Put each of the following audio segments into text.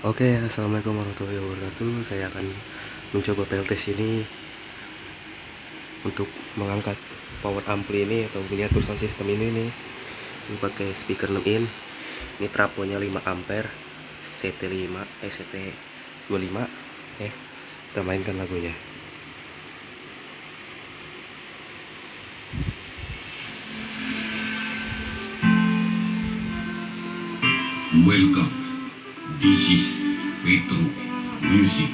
Oke, assalamualaikum warahmatullahi wabarakatuh. Saya akan mencoba PLTS ini untuk mengangkat power ampli ini atau miniatur sound system ini pakai speaker 6 in. Ini trafonya 5 ampere, CT5, CT25. Kita mainkan lagunya. Welcome. This is Retro Music.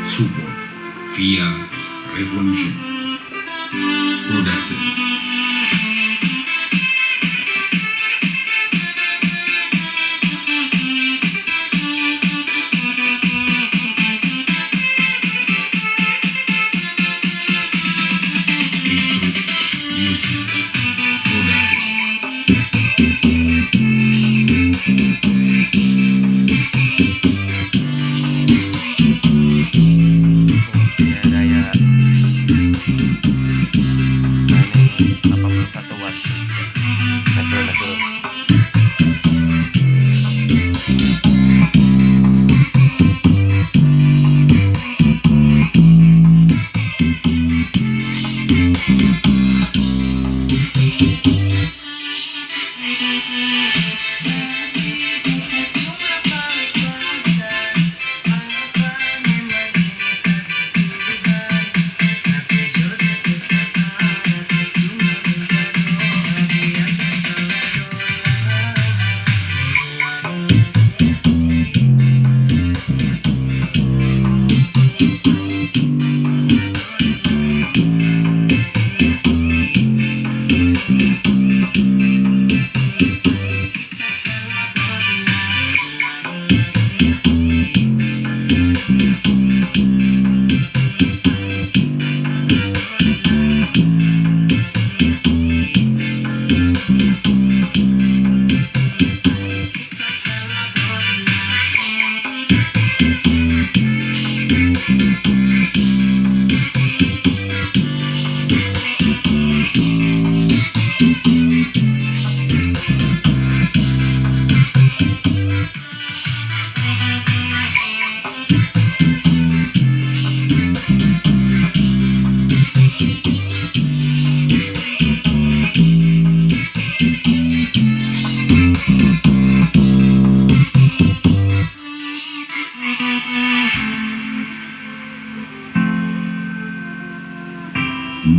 Support via Revolution Production.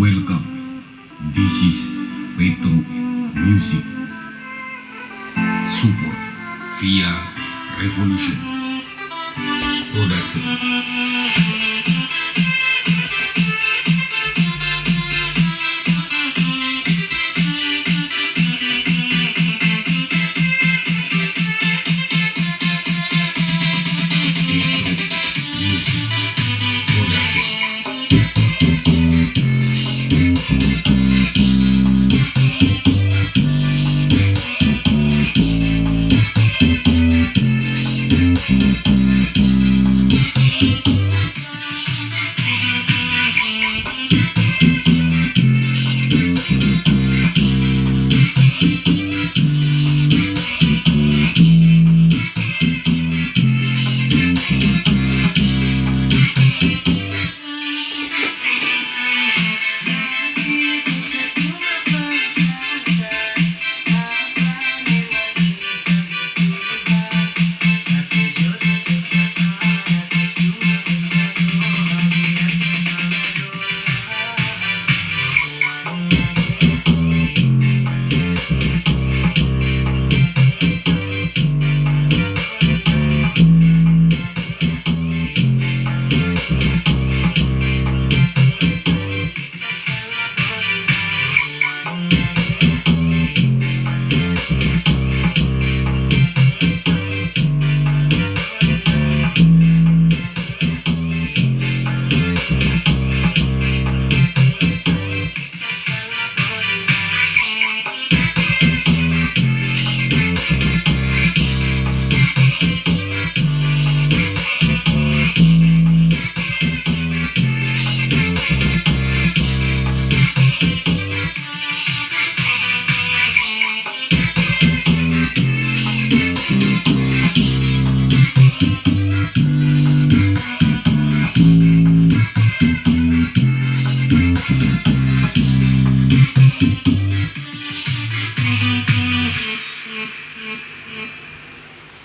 Welcome. This is Retro Music. Support via Revolution Production.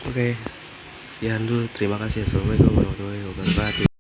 Oke, sekian dulu. Terima kasih. Assalamualaikum warahmatullahi wabarakatuh.